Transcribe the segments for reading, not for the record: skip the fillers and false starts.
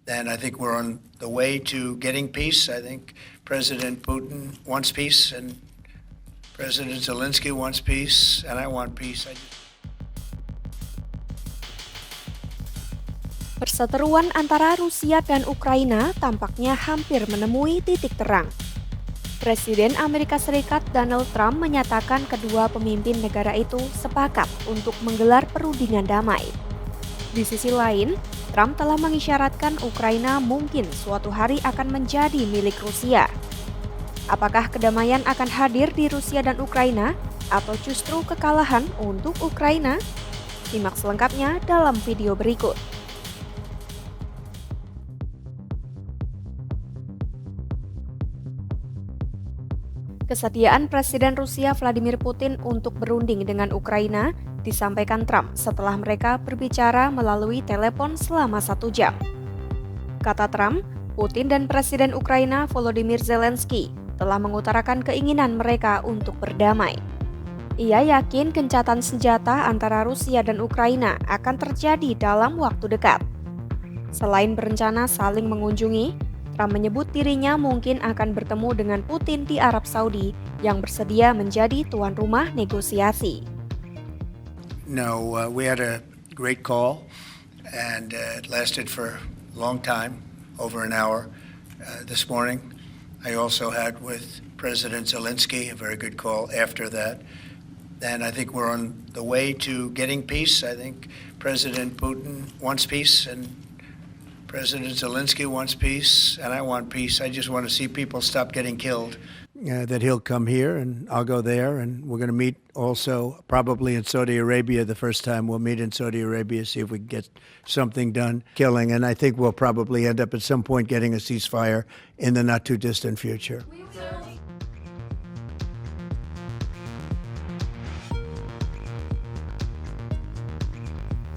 then I think we're on the way to getting peace. I think President Putin wants peace, and President Zelensky wants peace, and I want peace. Perseteruan antara Rusia dan Ukraina tampaknya hampir menemui titik terang. Presiden Amerika Serikat Donald Trump menyatakan kedua pemimpin negara itu sepakat untuk menggelar perundingan damai. Di sisi lain, Trump telah mengisyaratkan Ukraina mungkin suatu hari akan menjadi milik Rusia. Apakah kedamaian akan hadir di Rusia dan Ukraina, atau justru kekalahan untuk Ukraina? Simak selengkapnya dalam video berikut. Kesediaan Presiden Rusia Vladimir Putin untuk berunding dengan Ukraina disampaikan Trump setelah mereka berbicara melalui telepon selama 1 jam. Kata Trump, Putin dan Presiden Ukraina Volodymyr Zelensky telah mengutarakan keinginan mereka untuk berdamai. Ia yakin gencatan senjata antara Rusia dan Ukraina akan terjadi dalam waktu dekat. Selain berencana saling mengunjungi, Trump menyebut dirinya mungkin akan bertemu dengan Putin di Arab Saudi yang bersedia menjadi tuan rumah negosiasi. No, we had a great call, and it lasted for a long time, over an hour this morning. I also had with President Zelensky a very good call after that. And I think we're on the way to getting peace. I think President Putin wants peace, and President Zelensky wants peace, and I want peace. I just want to see people stop getting killed. That he'll come here, and I'll go there, and we're going to meet also probably in Saudi Arabia the first time. We'll meet in Saudi Arabia, see if we can get something done, killing. And I think we'll probably end up at some point getting a ceasefire in the not-too-distant future.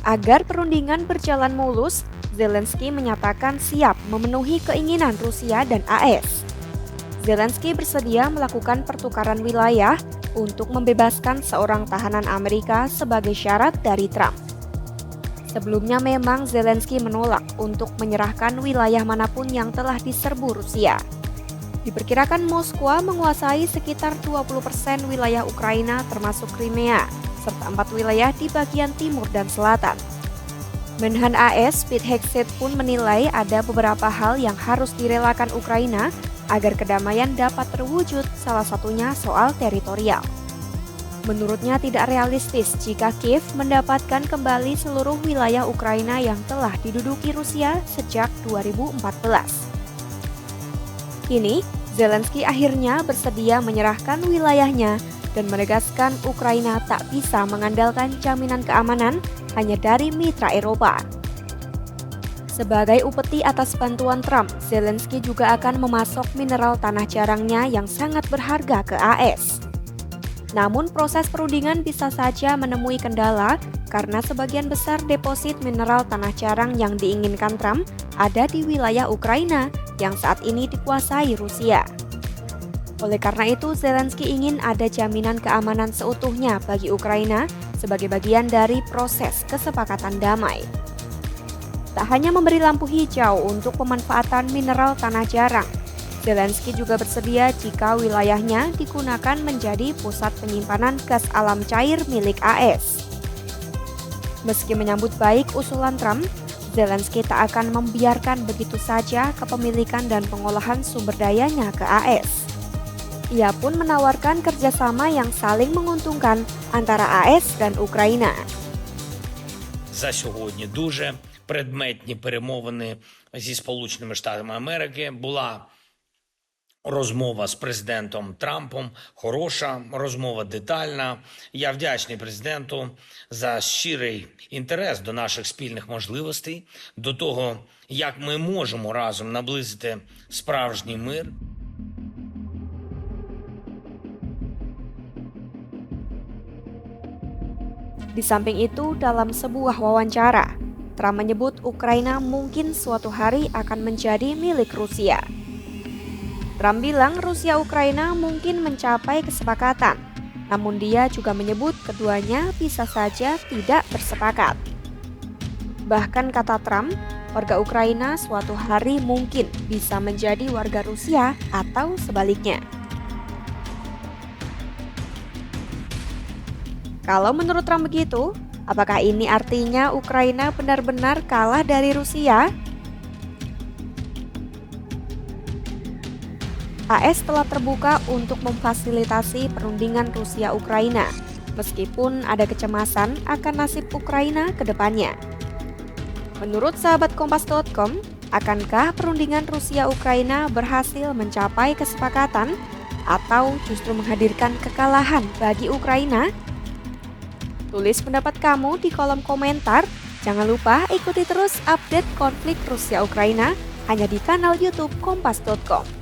Agar perundingan berjalan mulus, Zelensky menyatakan siap memenuhi keinginan Rusia dan AS. Zelensky bersedia melakukan pertukaran wilayah untuk membebaskan seorang tahanan Amerika sebagai syarat dari Trump. Sebelumnya memang Zelensky menolak untuk menyerahkan wilayah manapun yang telah diserbu Rusia. Diperkirakan Moskwa menguasai sekitar 20% wilayah Ukraina termasuk Crimea, serta 4 wilayah di bagian timur dan selatan. Menhan AS Pete Hegseth pun menilai ada beberapa hal yang harus direlakan Ukraina agar kedamaian dapat terwujud, salah satunya soal teritorial. Menurutnya tidak realistis jika Kiev mendapatkan kembali seluruh wilayah Ukraina yang telah diduduki Rusia sejak 2014. Kini, Zelensky akhirnya bersedia menyerahkan wilayahnya dan menegaskan Ukraina tak bisa mengandalkan jaminan keamanan hanya dari mitra Eropa. Sebagai upeti atas bantuan Trump, Zelensky juga akan memasok mineral tanah jarangnya yang sangat berharga ke AS. Namun proses perundingan bisa saja menemui kendala karena sebagian besar deposit mineral tanah jarang yang diinginkan Trump ada di wilayah Ukraina yang saat ini dikuasai Rusia. Oleh karena itu, Zelensky ingin ada jaminan keamanan seutuhnya bagi Ukraina sebagai bagian dari proses kesepakatan damai. Tak hanya memberi lampu hijau untuk pemanfaatan mineral tanah jarang, Zelensky juga bersedia jika wilayahnya digunakan menjadi pusat penyimpanan gas alam cair milik AS. Meski menyambut baik usulan Trump, Zelensky tak akan membiarkan begitu saja kepemilikan dan pengolahan sumber dayanya ke AS. Ia pun menawarkan kerjasama yang saling menguntungkan antara AS dan Ukraina. За сьогодні дуже предметні перемовини зі Сполученими Штатами Америки. Була розмова з президентом Трампом, хороша розмова, детальна. Я вдячний президенту за щирий інтерес до наших спільних можливостей, до того, як ми можемо разом наблизити справжній мир. Di samping itu, dalam sebuah wawancara, Trump menyebut Ukraina mungkin suatu hari akan menjadi milik Rusia. Trump bilang Rusia-Ukraina mungkin mencapai kesepakatan, namun dia juga menyebut keduanya bisa saja tidak bersepakat. Bahkan kata Trump, warga Ukraina suatu hari mungkin bisa menjadi warga Rusia atau sebaliknya. Kalau menurut Trump begitu, apakah ini artinya Ukraina benar-benar kalah dari Rusia? AS telah terbuka untuk memfasilitasi perundingan Rusia-Ukraina, meskipun ada kecemasan akan nasib Ukraina ke depannya. Menurut sahabat Kompas.com, akankah perundingan Rusia-Ukraina berhasil mencapai kesepakatan atau justru menghadirkan kekalahan bagi Ukraina? Tulis pendapat kamu di kolom komentar. Jangan lupa ikuti terus update konflik Rusia-Ukraina hanya di kanal YouTube Kompas.com.